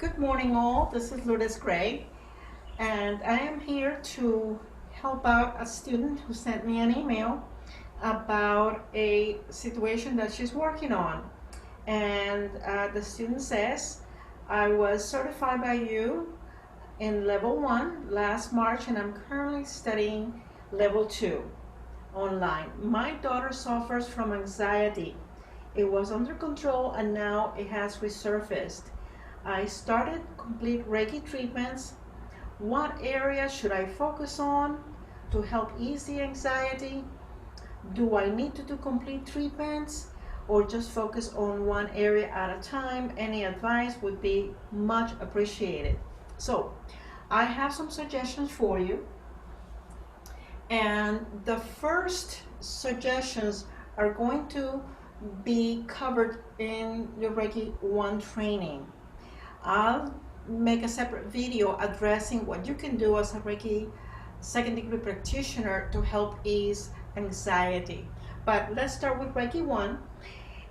Good morning all, this is Lourdes Gray, and I am here to help out a student who sent me an email about a situation that she's working on. And the student says, I was certified by you in level 1 last March, and I'm currently studying level 2 online. My daughter suffers from anxiety. It was under control and now it has resurfaced. I started complete Reiki treatments. What area should I focus on to help ease the anxiety? Do I need to do complete treatments or just focus on one area at a time? Any advice would be much appreciated. So I have some suggestions for you. And the first suggestions are going to be covered in your Reiki 1 training. I'll make a separate video addressing what you can do as a Reiki second degree practitioner to help ease anxiety. But let's start with Reiki 1.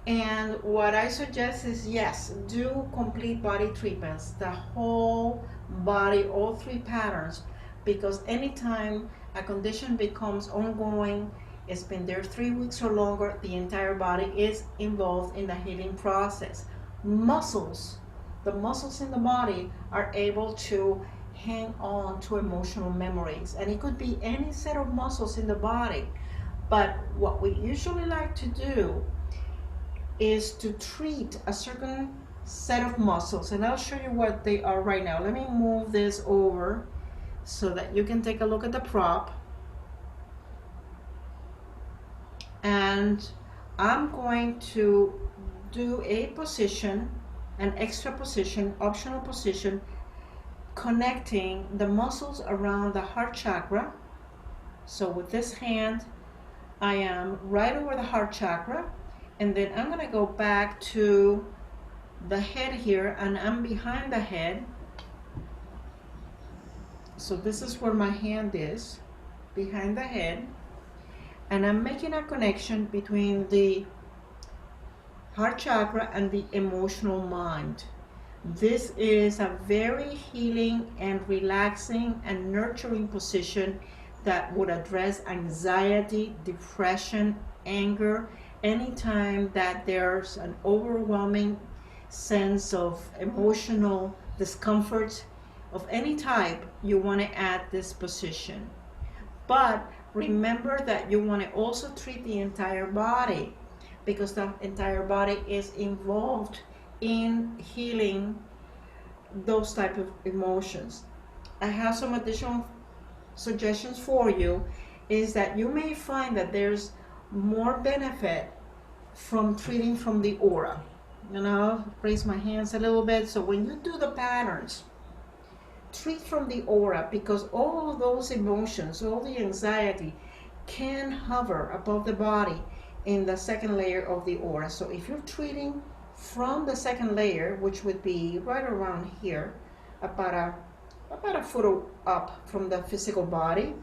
And what I suggest is, yes, do complete body treatments, the whole body, all 3 patterns, because anytime a condition becomes ongoing, it's been there 3 weeks or longer, the entire body is involved in the healing process. The muscles in the body are able to hang on to emotional memories, and it could be any set of muscles in the body. But what we usually like to do is to treat a certain set of muscles, and I'll show you what they are right now. Let me move this over so that you can take a look at the prop. And I'm going to do a position, an extra position, optional position, connecting the muscles around the heart chakra. So with this hand, I am right over the heart chakra, and then I'm going to go back to the head here, and I'm behind the head. So this is where my hand is, behind the head, and I'm making a connection between the heart chakra and the emotional mind. This is a very healing and relaxing and nurturing position that would address anxiety, depression, anger, anytime that there's an overwhelming sense of emotional discomfort of any type. You want to add this position. But remember that you want to also treat the entire body, because the entire body is involved in healing those type of emotions. I have some additional suggestions for you, is that you may find that there's more benefit from treating from the aura. And I'll raise my hands a little bit. So when you do the patterns, treat from the aura, because all of those emotions, all the anxiety can hover above the body in the second layer of the aura. So if you're treating from the second layer, which would be right around here, about a foot up from the physical body,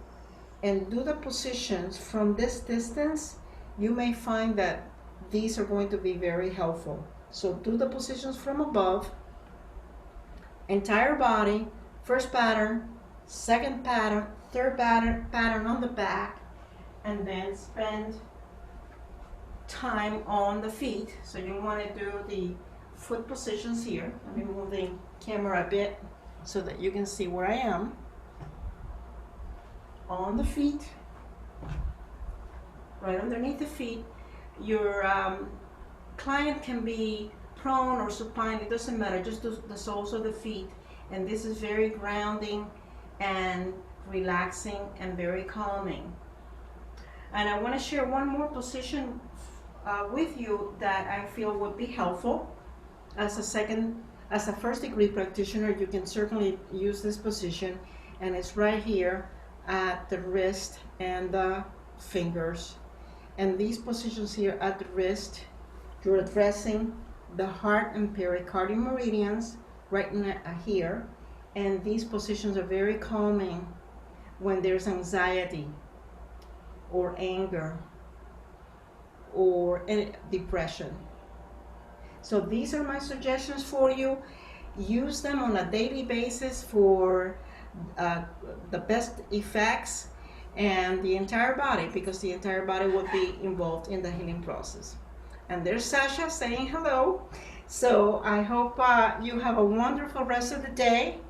and do the positions from this distance, you may find that these are going to be very helpful. So do the positions from above, entire body, first pattern, second pattern, third pattern on the back, and then spend time on the feet. So you want to do the foot positions here. Let me move the camera a bit so that you can see where I am. On the feet, right underneath the feet. Your client can be prone or supine, it doesn't matter, just do the soles of the feet. And this is very grounding and relaxing and very calming. And I want to share one more position with you that I feel would be helpful. As a first degree practitioner, you can certainly use this position, and it's right here at the wrist and the fingers. And these positions here at the wrist, you're addressing the heart and pericardial meridians right here. And these positions are very calming when there's anxiety or anger or depression. So these are my suggestions for you. use them on a daily basis for the best effects, and the entire body, because the entire body will be involved in the healing process. And there's Sasha saying hello. So I hope you have a wonderful rest of the day,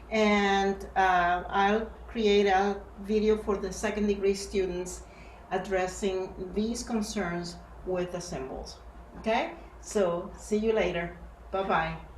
and I'll create a video for the second degree students addressing these concerns with the symbols. Okay, so see you later. Bye bye.